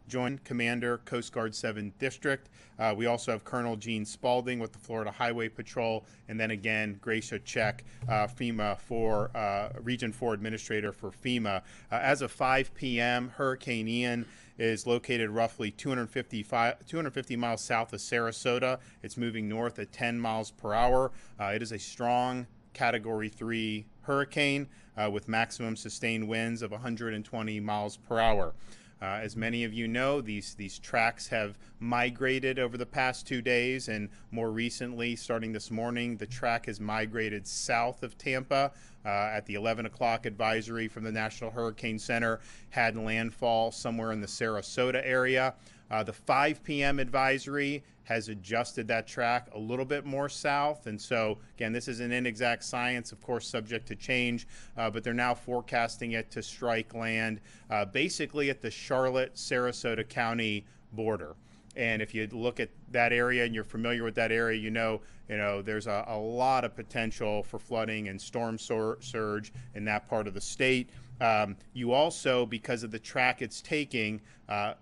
Joint Commander, Coast Guard 7th District. We also have Colonel Gene Spalding with the Florida Highway Patrol, and then again, Gracia Check, FEMA for Region 4 Administrator for FEMA. As of 5 p.m., Hurricane Ian is located roughly 250 miles south of Sarasota. It's moving north at 10 miles per hour. It is a strong Category 3 hurricane with maximum sustained winds of 120 miles per hour. As many of you know, these tracks have migrated over the past 2 days, and more recently, starting this morning, the track has migrated south of Tampa. At the 11 o'clock advisory from the National Hurricane Center, had landfall somewhere in the Sarasota area. The 5 p.m. advisory has adjusted that track a little bit more south, and so again, this is an inexact science, of course, subject to change, but they're now forecasting it to strike land basically at the Charlotte-Sarasota County border. And if you look at that area and you're familiar with that area, you know there's a lot of potential for flooding and storm surge in that part of the state. You also, because of the track it's taking,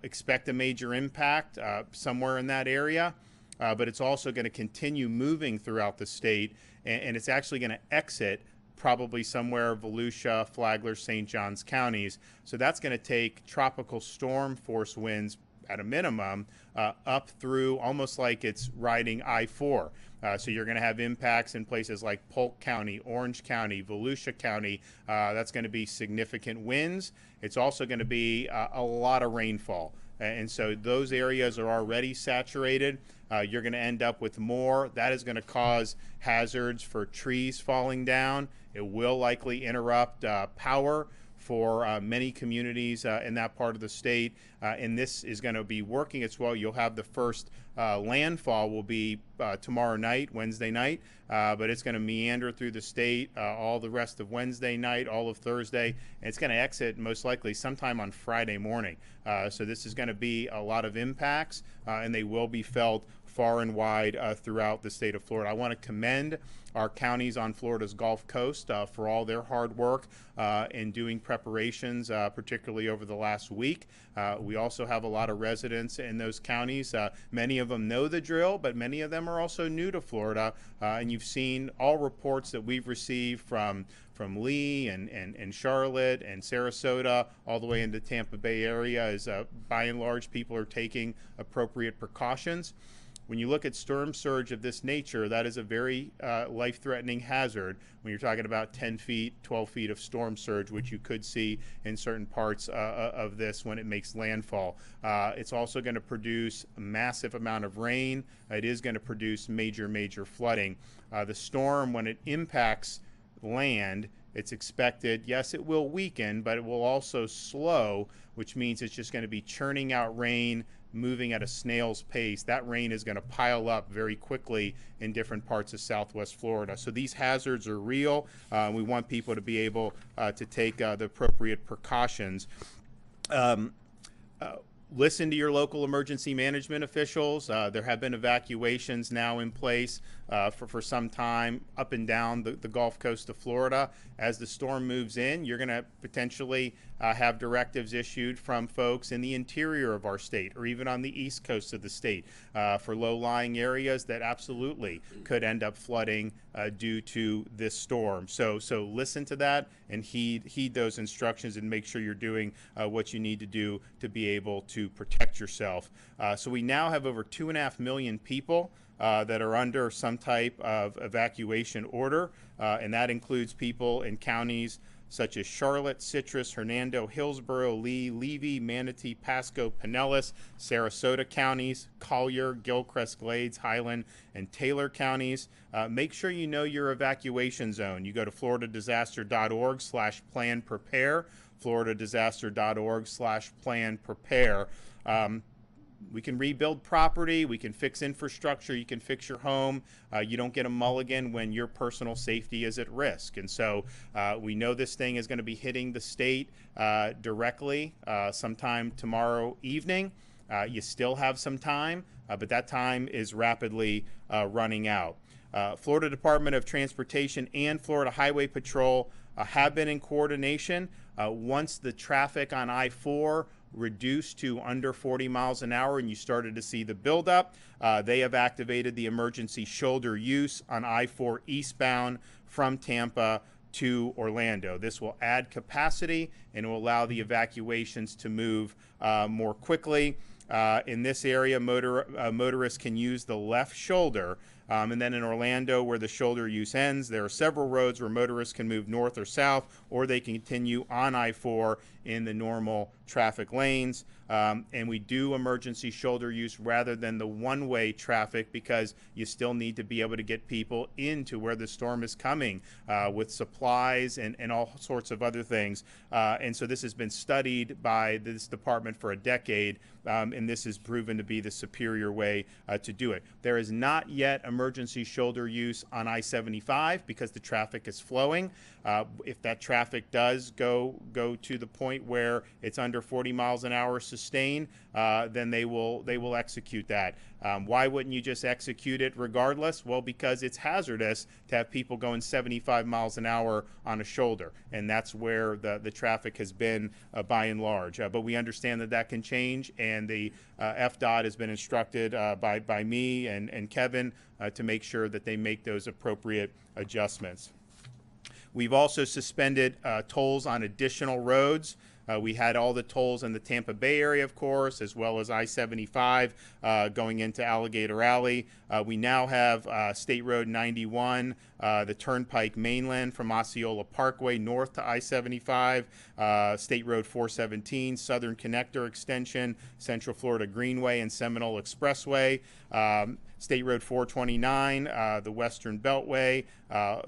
expect a major impact somewhere in that area, but it's also going to continue moving throughout the state, and it's actually going to exit probably somewhere Volusia, Flagler, St. Johns counties. So that's going to take tropical storm force winds at a minimum up through almost like it's riding I-4. So you're going to have impacts in places like Polk County, Orange County, Volusia County. That's going to be significant winds. It's also going to be a lot of rainfall. And so those areas are already saturated. You're going to end up with more. That is going to cause hazards for trees falling down. It will likely interrupt power for many communities in that part of the state, and this is going to be working its way. You'll have the first landfall will be tomorrow night, Wednesday night, but it's going to meander through the state all the rest of Wednesday night, all of Thursday, and it's going to exit most likely sometime on Friday morning. So this is going to be a lot of impacts, and they will be felt far and wide throughout the state of Florida. I want to commend our counties on Florida's Gulf Coast for all their hard work in doing preparations, particularly over the last week. We also have a lot of residents in those counties. Many of them know the drill, but many of them are also new to Florida. And you've seen all reports that we've received from Lee and Charlotte and Sarasota all the way into Tampa Bay area is by and large people are taking appropriate precautions. When you look at storm surge of this nature, that is a very life-threatening hazard when you're talking about 10 feet, 12 feet of storm surge, which you could see in certain parts of this when it makes landfall. It's also going to produce a massive amount of rain. It is going to produce major flooding. The storm, when it impacts land, it's expected, yes, it will weaken, but it will also slow, which means it's just going to be churning out rain, moving at a snail's pace. That rain is going to pile up very quickly in different parts of Southwest Florida. So these hazards are real. We want people to be able to take the appropriate precautions. Listen to your local emergency management officials. There have been evacuations now in place for some time up and down the Gulf Coast of Florida. As the storm moves in, you're going to potentially have directives issued from folks in the interior of our state or even on the east coast of the state for low-lying areas that absolutely could end up flooding due to this storm. So listen to that and heed those instructions and make sure you're doing what you need to do to be able to protect yourself. So we now have over 2.5 million people that are under some type of evacuation order, and that includes people in counties such as Charlotte, Citrus, Hernando, Hillsborough, Lee, Levy, Manatee, Pasco, Pinellas, Sarasota counties, Collier, Gilchrist, Glades, Highland, and Taylor counties. Make sure you know your evacuation zone. You go to floridadisaster.org/plan-prepare, floridadisaster.org/plan-prepare. We can rebuild property, we can fix infrastructure, you can fix your home. You don't get a mulligan when your personal safety is at risk. And so we know this thing is going to be hitting the state directly sometime tomorrow evening. You still have some time, but that time is rapidly running out. Florida Department of Transportation and Florida Highway Patrol have been in coordination. Once the traffic on I-4 reduced to under 40 miles an hour and you started to see the buildup, they have activated the emergency shoulder use on I-4 eastbound from Tampa to Orlando. This will add capacity and will allow the evacuations to move more quickly. In this area, motorists can use the left shoulder. And then in Orlando, where the shoulder use ends, there are several roads where motorists can move north or south, or they can continue on I-4 in the normal traffic lanes. And we do emergency shoulder use rather than the one-way traffic because you still need to be able to get people into where the storm is coming with supplies and all sorts of other things. And so this has been studied by this department for a decade, and this has proven to be the superior way to do it. There is not yet emergency shoulder use on I-75 because the traffic is flowing. If that traffic does go to the point where it's under 40 miles an hour sustained, then they will execute that. Why wouldn't you just execute it regardless? Well, because it's hazardous to have people going 75 miles an hour on a shoulder, and that's where the traffic has been by and large. But we understand that that can change, and the FDOT has been instructed by me and Kevin to make sure that they make those appropriate adjustments. We've also suspended tolls on additional roads. We had all the tolls in the Tampa Bay area, of course, as well as I-75 going into Alligator Alley. We now have State Road 91, the Turnpike Mainland from Osceola Parkway north to I-75, State Road 417, Southern Connector Extension, Central Florida Greenway, and Seminole Expressway. State Road 429, the Western Beltway,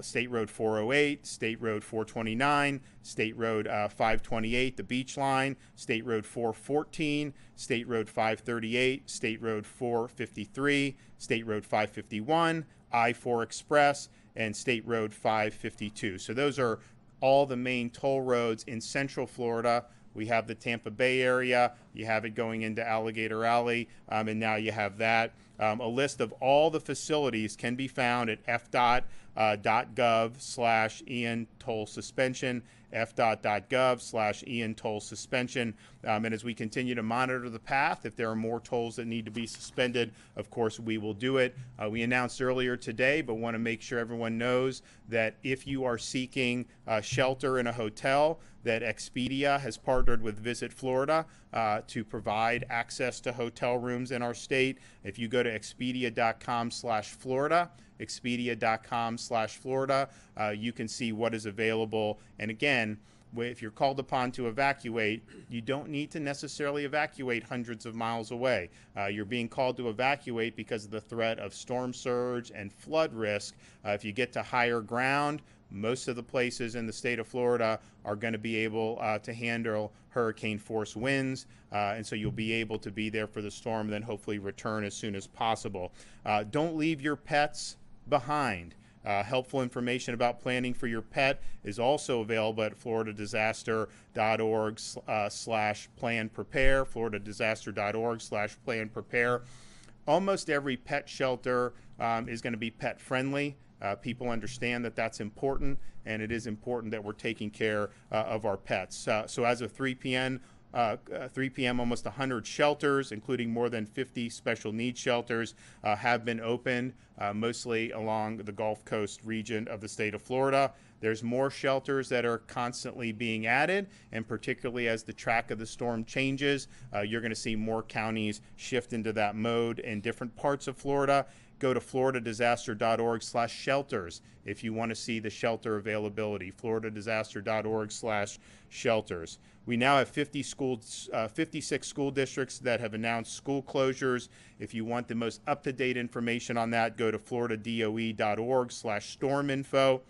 State Road 408, State Road 429, State Road 528, the Beach Line, State Road 414, State Road 538, State Road 453, State Road 551, I-4 Express, and State Road 552. So those are all the main toll roads in Central Florida. We have the Tampa Bay area, you have it going into Alligator Alley, and now you have that. A list of all the facilities can be found at fdot.gov/Ian toll suspension, fdot.gov/Ian toll suspension. And as we continue to monitor the path, if there are more tolls that need to be suspended, of course, we will do it. We announced earlier today, but want to make sure everyone knows that if you are seeking shelter in a hotel, that Expedia has partnered with Visit Florida to provide access to hotel rooms in our state. If you go to expedia.com/Florida, expedia.com/Florida, you can see what is available. And again, if you're called upon to evacuate, you don't need to necessarily evacuate hundreds of miles away. You're being called to evacuate because of the threat of storm surge and flood risk. If you get to higher ground, most of the places in the state of Florida are going to be able to handle hurricane force winds, and so you'll be able to be there for the storm and then hopefully return as soon as possible. Don't leave your pets behind. Helpful information about planning for your pet is also available at floridadisaster.org/plan-prepare, floridadisaster.org/plan-prepare. Almost every pet shelter is going to be pet friendly. People understand that that's important, and it is important that we're taking care of our pets. So as of 3 p.m., almost 100 shelters, including more than 50 special needs shelters, have been opened, mostly along the Gulf Coast region of the state of Florida. There's more shelters that are constantly being added, and particularly as the track of the storm changes, you're going to see more counties shift into that mode in different parts of Florida. Go to floridadisaster.org/shelters if you want to see the shelter availability, floridadisaster.org/shelters. We now have 56 school districts that have announced school closures. If you want the most up-to-date information on that, go to floridadoe.org/storminfo.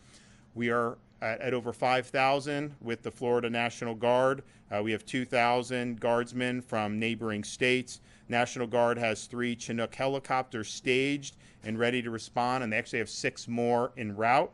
We are at over 5,000 with the Florida National Guard. We have 2,000 guardsmen from neighboring states. National Guard has 3 Chinook helicopters staged and ready to respond, and they actually have 6 more en route.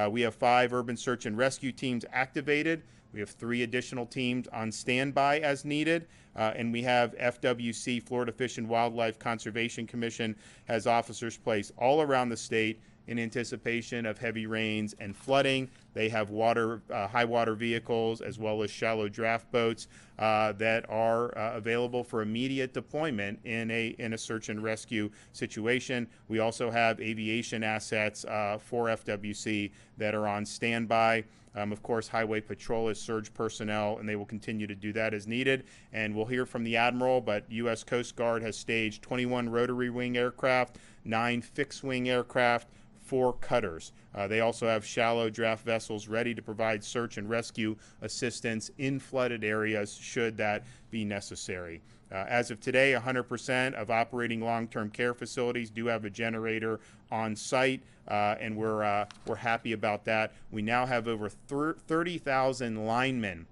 We have 5 urban search and rescue teams activated. We have 3 additional teams on standby as needed, and we have FWC, Florida Fish and Wildlife Conservation Commission, has officers placed all around the state in anticipation of heavy rains and flooding. They have high water vehicles as well as shallow draft boats that are available for immediate deployment in a search and rescue situation. We also have aviation assets for FWC that are on standby. Of course, Highway Patrol is surge personnel, and they will continue to do that as needed. And we'll hear from the Admiral, but U.S. Coast Guard has staged 21 rotary wing aircraft, 9 fixed wing aircraft, 4 cutters. They also have shallow draft vessels ready to provide search and rescue assistance in flooded areas should that be necessary. As of today, 100% of operating long-term care facilities do have a generator on site, and we're happy about that. We now have over 30,000 linemen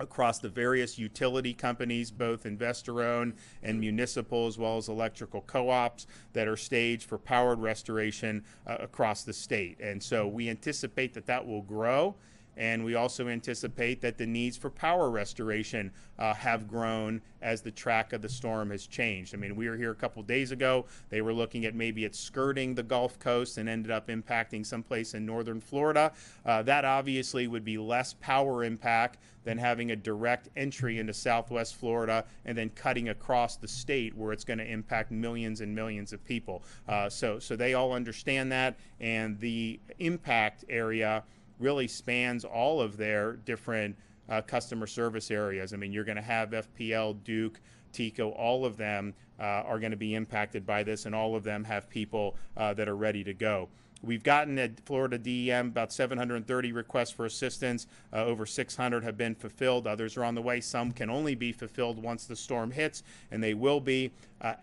across the various utility companies, both investor-owned and municipal, as well as electrical co-ops, that are staged for powered restoration across the state. And so we anticipate that that will grow. And we also anticipate that the needs for power restoration have grown as the track of the storm has changed. I mean, we were here a couple days ago. They were looking at maybe it skirting the Gulf Coast and ended up impacting someplace in northern Florida. That obviously would be less power impact than having a direct entry into Southwest Florida and then cutting across the state where it's going to impact millions and millions of people. So they all understand that, and the impact area really spans all of their different customer service areas. I mean, you're going to have FPL, Duke, TECO, all of them are going to be impacted by this, and all of them have people that are ready to go. We've gotten at Florida DEM about 730 requests for assistance. Over 600 have been fulfilled. Others are on the way. Some can only be fulfilled once the storm hits, and they will be.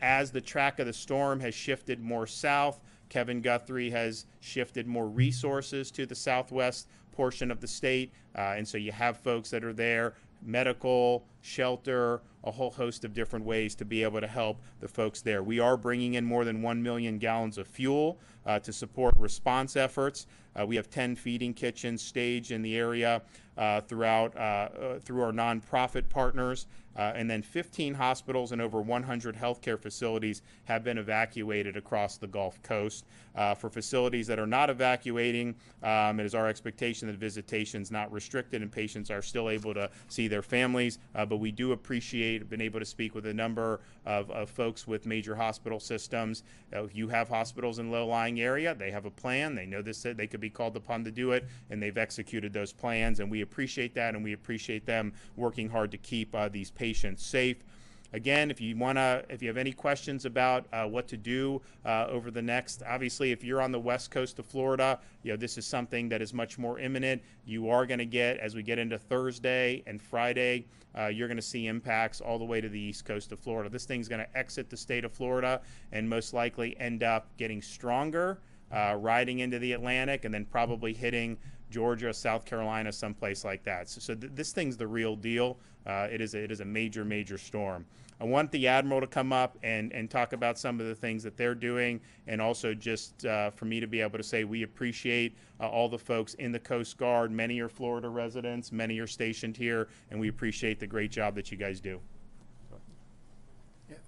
As the track of the storm has shifted more south, Kevin Guthrie has shifted more resources to the southwest portion of the state, and so you have folks that are there, medical, shelter, a whole host of different ways to be able to help the folks there. We are bringing in more than 1 million gallons of fuel to support response efforts. We have 10 feeding kitchens staged in the area through our nonprofit partners, and then 15 hospitals and over 100 healthcare facilities have been evacuated across the Gulf Coast. For facilities that are not evacuating, it is our expectation that visitation is not restricted and patients are still able to see their families, but we do appreciate being able to speak with a number of folks with major hospital systems. If you have hospitals in low-lying area, they have a plan. They know this, they could be called upon to do it, and they've executed those plans, and we appreciate that, and we appreciate them working hard to keep these patients safe. Again, if you have any questions about what to do over the next, obviously, if you're on the west coast of Florida, this is something that is much more imminent. You are going to get, as we get into Thursday and Friday, you're going to see impacts all the way to the east coast of Florida. This thing's going to exit the state of Florida and most likely end up getting stronger, riding into the Atlantic, and then probably hitting Georgia, South Carolina, someplace like that. So this thing's the real deal. It is a major, major storm. I want the Admiral to come up and talk about some of the things that they're doing, and also just for me to be able to say we appreciate all the folks in the Coast Guard. Many are Florida residents, many are stationed here, and we appreciate the great job that you guys do.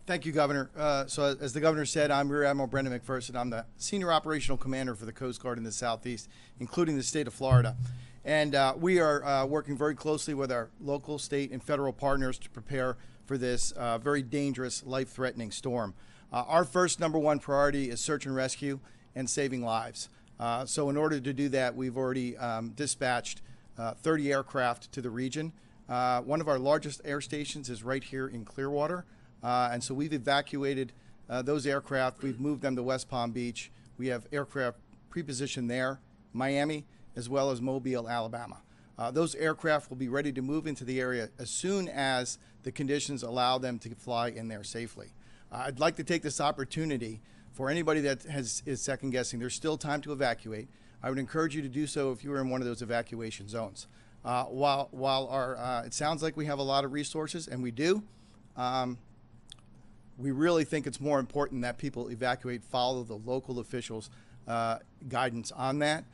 Thank you, Governor. So as the Governor said, I'm Rear Admiral Brendan McPherson. I'm the Senior Operational Commander for the Coast Guard in the Southeast, including the state of Florida. And we are working very closely with our local, state, and federal partners to prepare for this very dangerous, life-threatening storm. Our first #1 priority is search and rescue and saving lives. So in order to do that, we've already dispatched 30 aircraft to the region. One of our largest air stations is right here in Clearwater. And so we've evacuated those aircraft. We've moved them to West Palm Beach. We have aircraft pre-positioned there, Miami, as well as Mobile, Alabama. Those aircraft will be ready to move into the area as soon as the conditions allow them to fly in there safely. I'd like to take this opportunity for anybody that is second guessing. There's still time to evacuate. I would encourage you to do so if you are in one of those evacuation zones. While it sounds like we have a lot of resources, and we do, we really think it's more important that people evacuate, follow the local officials' guidance on that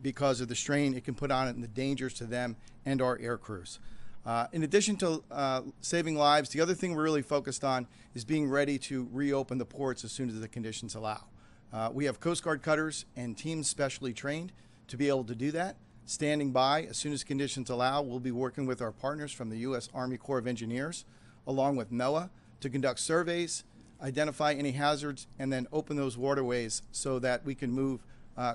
because of the strain it can put on it and the dangers to them and our air crews. In addition to saving lives, the other thing we're really focused on is being ready to reopen the ports as soon as the conditions allow. We have Coast Guard cutters and teams specially trained to be able to do that. standing by. As soon as conditions allow, we'll be working with our partners from the U.S. Army Corps of Engineers, along with NOAA, to conduct surveys, identify any hazards, and then open those waterways so that we can move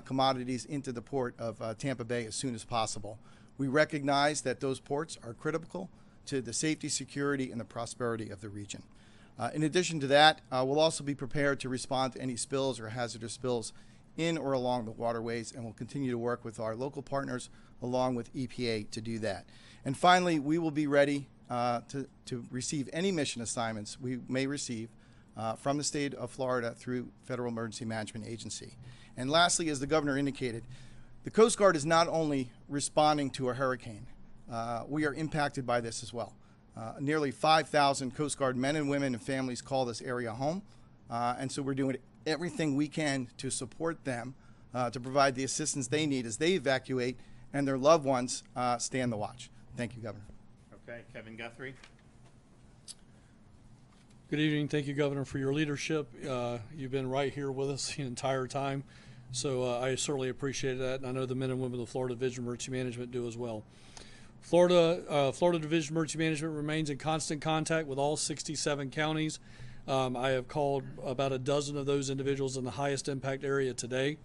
commodities into the port of Tampa Bay as soon as possible. We recognize that those ports are critical to the safety, security, and the prosperity of the region. In addition to that, we'll also be prepared to respond to any spills or hazardous spills in or along the waterways, and we'll continue to work with our local partners along with EPA to do that. And finally, we will be ready to receive any mission assignments we may receive from the state of Florida through Federal Emergency Management Agency. And lastly, as the governor indicated, the Coast Guard is not only responding to a hurricane, we are impacted by this as well. Nearly 5,000 Coast Guard men and women and families call this area home, and so we're doing everything we can to support them, to provide the assistance they need as they evacuate and their loved ones stand the watch. Thank you, Governor. Okay, Kevin Guthrie. Good evening. Thank you, Governor, for your leadership. You've been right here with us the entire time, so I certainly appreciate that, and I know the men and women of the Florida Division of Emergency Management do as well. Florida Division of Emergency Management remains in constant contact with all 67 counties. I have called about a dozen of those individuals in the highest impact area today.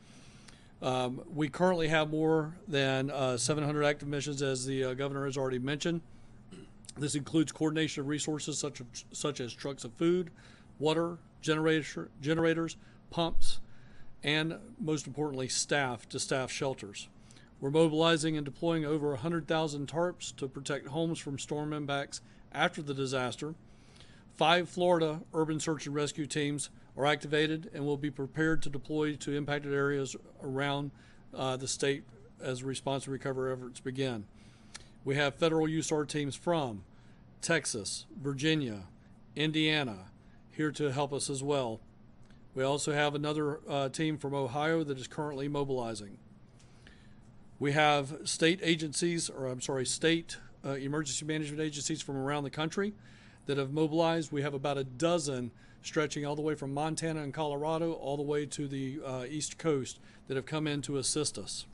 We currently have more than 700 active missions, as the governor has already mentioned. This includes coordination of resources such as trucks of food, water, generators, pumps, and most importantly, staff to staff shelters. We're mobilizing and deploying over 100,000 tarps to protect homes from storm impacts after the disaster. 5 Florida urban search and rescue teams are activated and will be prepared to deploy to impacted areas around the state as response and recovery efforts begin. We have federal USAR teams from Texas, Virginia, Indiana here to help us as well. We also have another team from Ohio that is currently mobilizing. We have state emergency management agencies from around the country that have mobilized. We have about a dozen stretching all the way from Montana and Colorado all the way to the East Coast that have come in to assist us.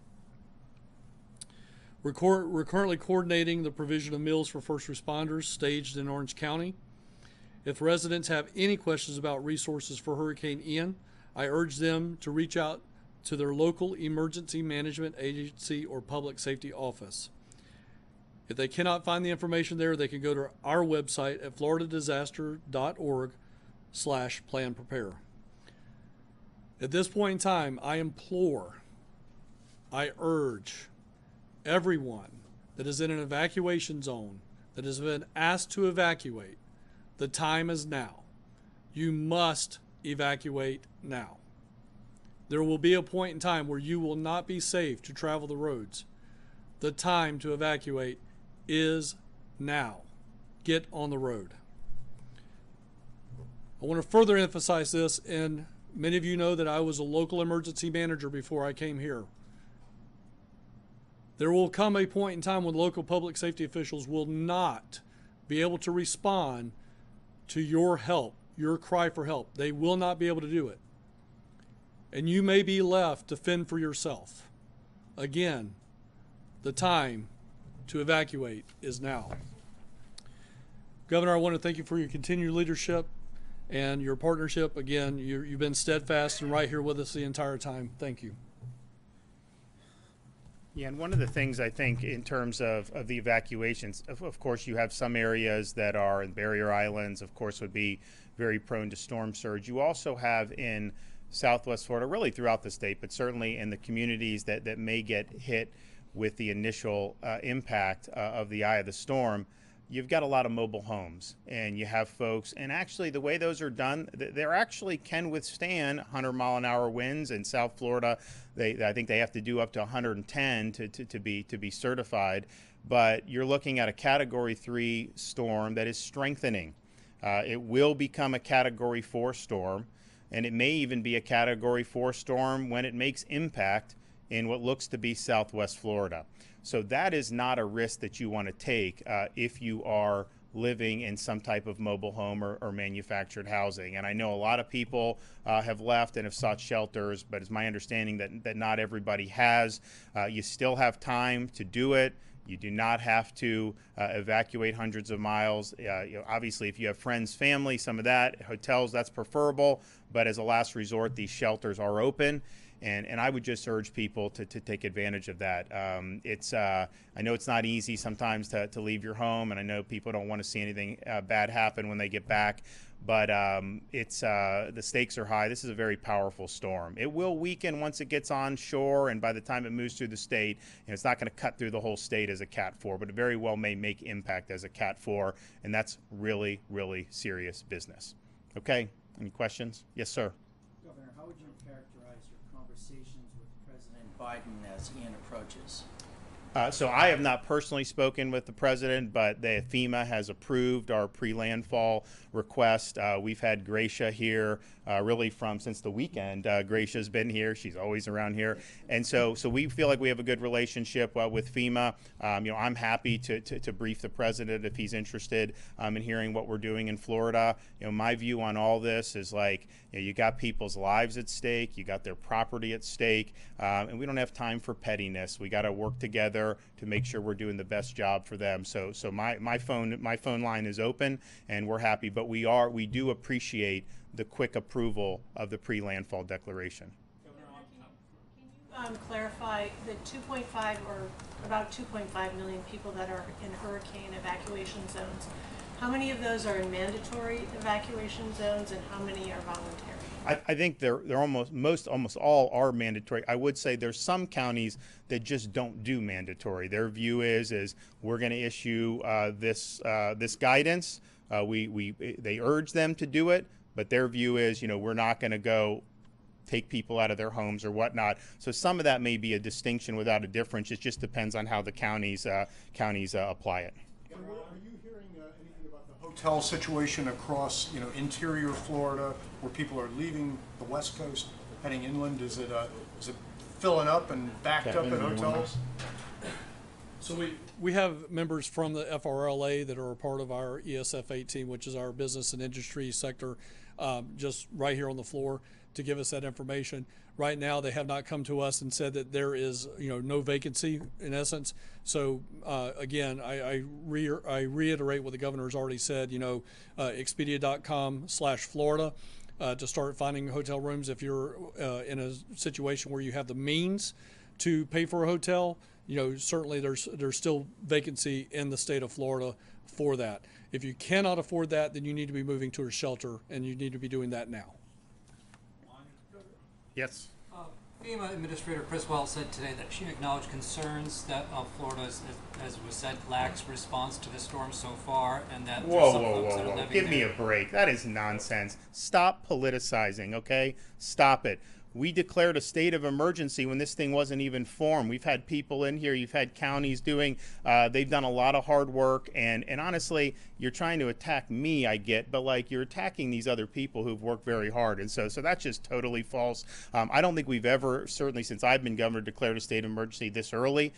We're currently coordinating the provision of meals for first responders staged in Orange County. If residents have any questions about resources for Hurricane Ian, I urge them to reach out to their local emergency management agency or public safety office. If they cannot find the information there, they can go to our website at floridadisaster.org/plan-prepare. At this point in time, I urge everyone that is in an evacuation zone, that has been asked to evacuate, the time is now. You must evacuate now. There will be a point in time where you will not be safe to travel the roads. The time to evacuate is now. Get on the road. I want to further emphasize this, and many of you know that I was a local emergency manager before I came here. There will come a point in time when local public safety officials will not be able to respond to your help, your cry for help. They will not be able to do it. And you may be left to fend for yourself. Again, the time to evacuate is now. Governor, I want to thank you for your continued leadership and your partnership. Again, you've been steadfast and right here with us the entire time. Thank you. Yeah, and one of the things I think in terms of the evacuations, of course, you have some areas that are in barrier islands, of course, would be very prone to storm surge. You also have in Southwest Florida, really throughout the state, but certainly in the communities that may get hit with the initial impact of the eye of the storm, you've got a lot of mobile homes, and you have folks, and actually the way those are done, they actually can withstand 100-mile-an-hour winds. In South Florida, I think they have to do up to 110 to be certified, but you're looking at a Category 3 storm that is strengthening. It will become a Category 4 storm, and it may even be a Category 4 storm when it makes impact in what looks to be Southwest Florida. So that is not a risk that you want to take if you are living in some type of mobile home or manufactured housing. And I know a lot of people have left and have sought shelters, but it's my understanding that not everybody has. You still have time to do it. You do not have to evacuate hundreds of miles. Obviously, if you have friends, family, some of that, hotels, that's preferable. But as a last resort, these shelters are open. And I would just urge people to take advantage of that. I know it's not easy sometimes to leave your home, and I know people don't want to see anything bad happen when they get back. But the stakes are high. This is a very powerful storm. It will weaken once it gets onshore, and by the time it moves through the state, it's not going to cut through the whole state as a Cat 4, but it very well may make impact as a Cat 4, and that's really, really serious business. Okay, any questions? Yes, sir. Governor, how would you characterize your conversations with President Biden as Ian approaches? So I have not personally spoken with the president, but FEMA has approved our pre-landfall request. We've had Gracia here really since the weekend. Gracia's been here. She's always around here. And so we feel like we have a good relationship with FEMA. I'm happy to brief the president if he's interested in hearing what we're doing in Florida. My view on all this is you got people's lives at stake, you got their property at stake, and we don't have time for pettiness. We got to work together to make sure we're doing the best job for them. So my phone line is open, and we're happy. But we do appreciate the quick approval of the pre-landfall declaration. Can you clarify the 2.5 or about 2.5 million people that are in hurricane evacuation zones? How many of those are in mandatory evacuation zones, and how many are voluntary? I think they're almost all are mandatory. I would say there's some counties that just don't do mandatory. Their view is we're going to issue this guidance. They urge them to do it, but their view is we're not going to go take people out of their homes or whatnot. So some of that may be a distinction without a difference. It just depends on how the counties apply it. Are you hearing anything about the hotel situation across, interior Florida, where people are leaving the West Coast, heading inland? Is it filling up and backed up at hotels? So we have members from the FRLA that are a part of our ESF 18, which is our business and industry sector, just right here on the floor to give us that information. Right now, they have not come to us and said that there is, no vacancy in essence. So again, I reiterate what the governor has already said. Expedia.com/Florida to start finding hotel rooms. If you're in a situation where you have the means to pay for a hotel, certainly there's still vacancy in the state of Florida for that. If you cannot afford that, then you need to be moving to a shelter, and you need to be doing that now. Yes. FEMA Administrator Chris Wells said today that she acknowledged concerns that Florida, as was said, lacks response to the storm so far, and that there's some folks that are living Give me there. a break. That is nonsense. Stop politicizing, okay? Stop it. We declared a state of emergency when this thing wasn't even formed. We've had people in here, you've had counties doing, they've done a lot of hard work, and honestly, you're trying to attack me, I get, but you're attacking these other people who've worked very hard, and so that's just totally false. I don't think we've ever, certainly since I've been governor, declared a state of emergency this early.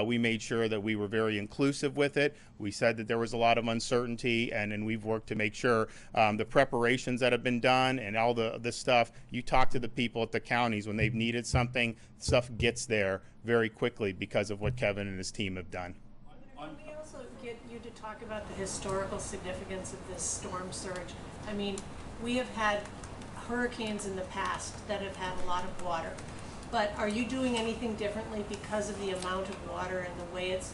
We made sure that we were very inclusive with it. We said that there was a lot of uncertainty, and we've worked to make sure the preparations that have been done and all this stuff, you talk to the people at the counties when they've needed something, stuff gets there very quickly because of what Kevin and his team have done. Can we also get you to talk about the historical significance of this storm surge? I mean, we have had hurricanes in the past that have had a lot of water, but are you doing anything differently because of the amount of water and the way it's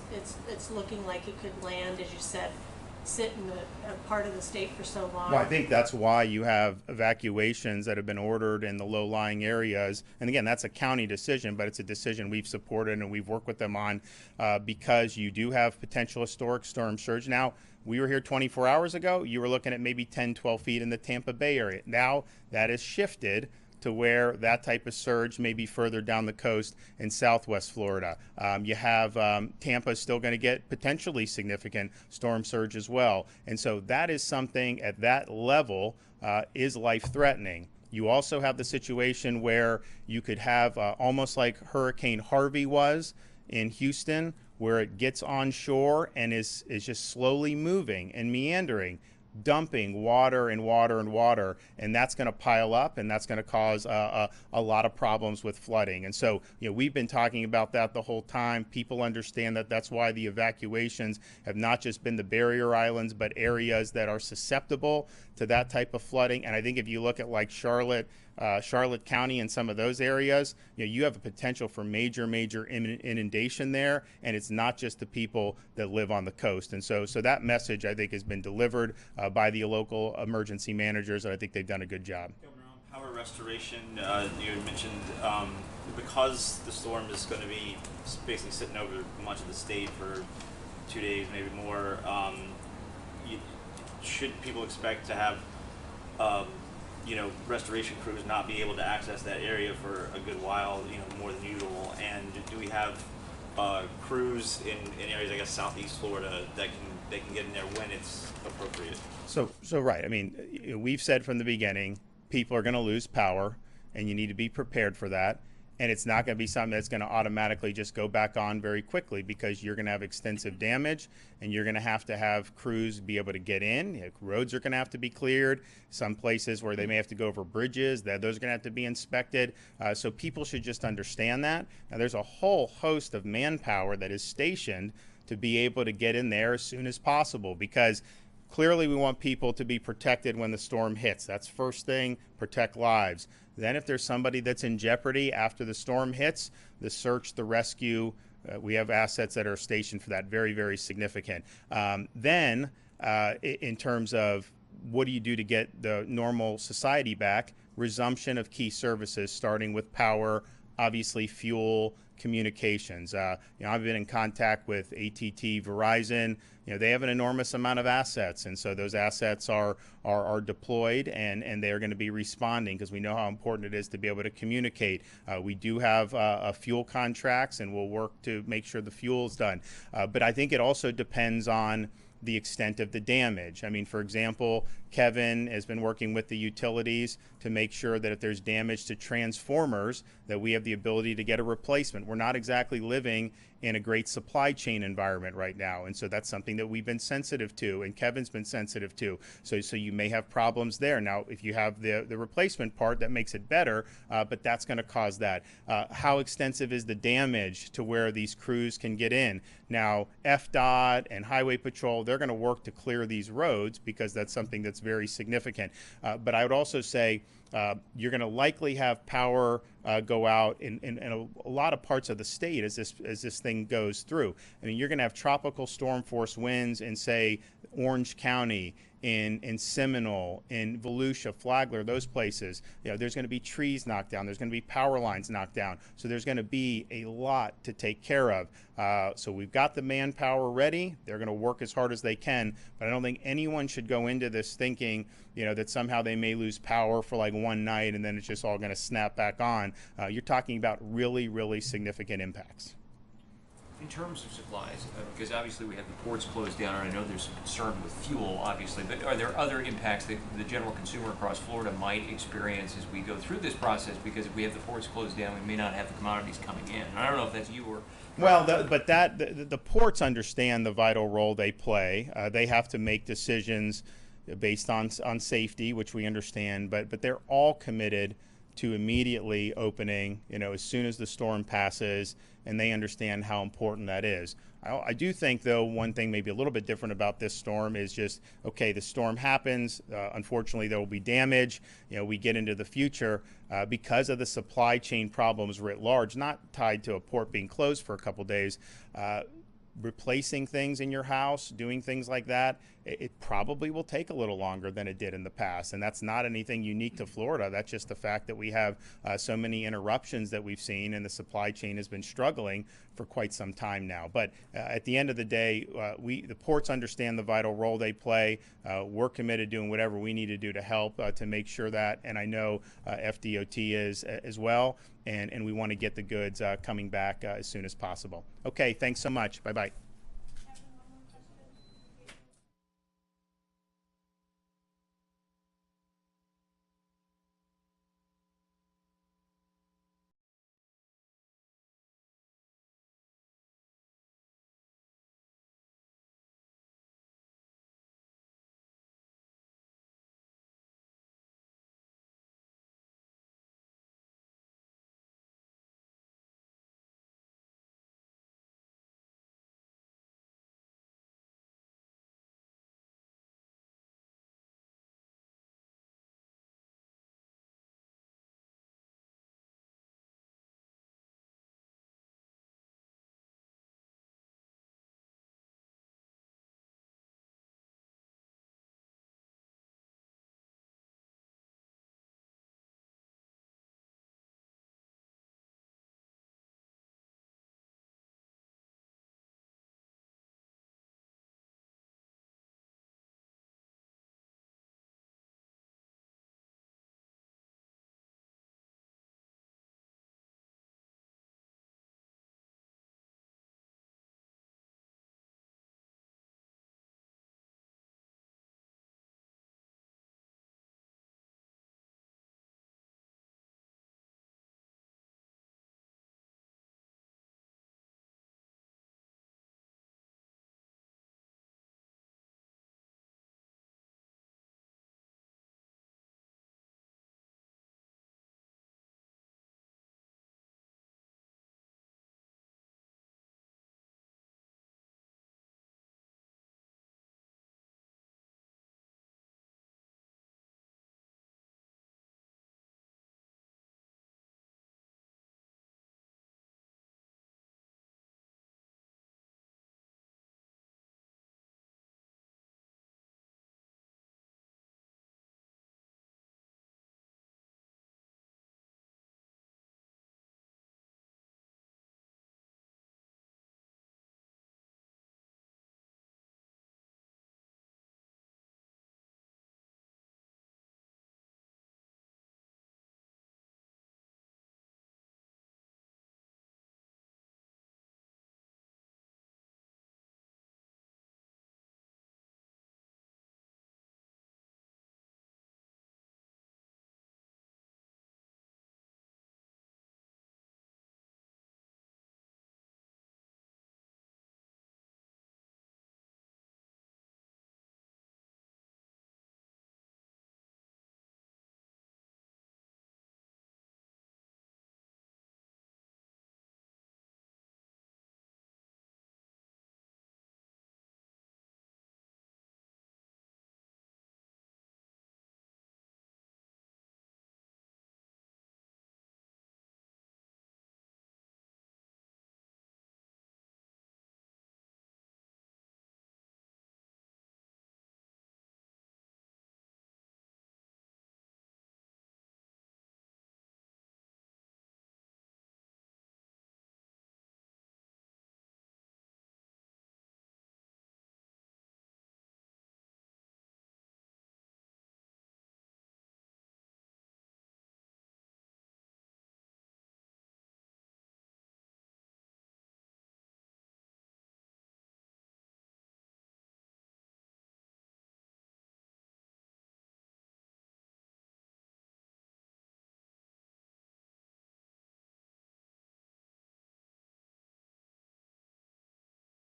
looking like it could land, as you said, sit in a part of the state for so long? Well, I think that's why you have evacuations that have been ordered in the low-lying areas. And again, that's a county decision, but it's a decision we've supported and we've worked with them on because you do have potential historic storm surge. Now, we were here 24 hours ago. You were looking at maybe 10, 12 feet in the Tampa Bay area. Now that has shifted to where that type of surge may be further down the coast in southwest Florida. You have Tampa still going to get potentially significant storm surge as well. And so that is something at that level is life-threatening. You also have the situation where you could have almost like Hurricane Harvey was in Houston, where it gets onshore and is just slowly moving and meandering, dumping water and water and water, and that's going to pile up, and that's going to cause a lot of problems with flooding. And so, we've been talking about that the whole time. People understand that. That's why the evacuations have not just been the barrier islands, but areas that are susceptible to that type of flooding. And I think if you look at like Charlotte County and some of those areas, you have a potential for major inundation there, and it's not just the people that live on the coast. And so that message, I think, has been delivered by the local emergency managers, and I think they've done a good job. Governor, on power restoration, you had mentioned because the storm is going to be basically sitting over much of the state for 2 days, maybe more. Should people expect to have restoration crews not be able to access that area for a good while, more than usual? And do we have crews in areas, I guess, southeast Florida that can get in there when it's appropriate? So right. I mean, we've said from the beginning, people are going to lose power, and you need to be prepared for that. And it's not going to be something that's going to automatically just go back on very quickly, because you're going to have extensive damage, and you're going to have crews be able to get in. Roads are going to have to be cleared. Some places where they may have to go over bridges, those are going to have to be inspected. So people should just understand that. Now, there's a whole host of manpower that is stationed to be able to get in there as soon as possible, because clearly we want people to be protected when the storm hits. That's first thing, protect lives. Then if there's somebody that's in jeopardy after the storm hits, the search, the rescue, we have assets that are stationed for that. Very, very significant. Then in terms of what do you do to get the normal society back, resumption of key services, starting with power, obviously fuel, communications. I've been in contact with AT&T, Verizon. They have an enormous amount of assets, and so those assets are deployed, and they are going to be responding, because we know how important it is to be able to communicate. We do have fuel contracts, and we'll work to make sure the fuel is done. But I think it also depends on the extent of the damage. I mean, for example, Kevin has been working with the utilities to make sure that if there's damage to transformers, that we have the ability to get a replacement. We're not exactly living in a great supply chain environment right now, and so that's something that we've been sensitive to, and Kevin's been sensitive to. So you may have problems there. Now, if you have the replacement part, that makes it better, but that's going to cause that. How extensive is the damage to where these crews can get in? Now, FDOT and Highway Patrol, they're going to work to clear these roads, because that's something that's very significant. But I would also say you're going to likely have power go out in a lot of parts of the state as this thing goes through. I mean, you're going to have tropical storm force winds in, say, Orange County, in Seminole, in Volusia, Flagler, those places. There's going to be trees knocked down. There's going to be power lines knocked down. So there's going to be a lot to take care of. So we've got the manpower ready. They're going to work as hard as they can. But I don't think anyone should go into this thinking, that somehow they may lose power for like one night and then it's just all going to snap back on. You're talking about really, really significant impacts. In terms of supplies, because obviously we have the ports closed down, and I know there's some concern with fuel, obviously, but are there other impacts that the general consumer across Florida might experience as we go through this process? Because if we have the ports closed down, we may not have the commodities coming in. And I don't know if that's you or... Well, the ports understand the vital role they play. They have to make decisions based on safety, which we understand, but they're all committed to immediately opening, as soon as the storm passes, and they understand how important that is. I do think, though, one thing maybe a little bit different about this storm is just, okay, the storm happens. Unfortunately, there will be damage. We get into the future because of the supply chain problems writ large, not tied to a port being closed for a couple days. Replacing things in your house, doing things like that, it probably will take a little longer than it did in the past. And that's not anything unique to Florida. That's just the fact that we have so many interruptions that we've seen, and the supply chain has been struggling for quite some time now. But at the end of the day, the ports understand the vital role they play. We're committed to doing whatever we need to do to help to make sure that, and I know FDOT is as well, and we want to get the goods coming back as soon as possible. Okay, thanks so much. Bye-bye.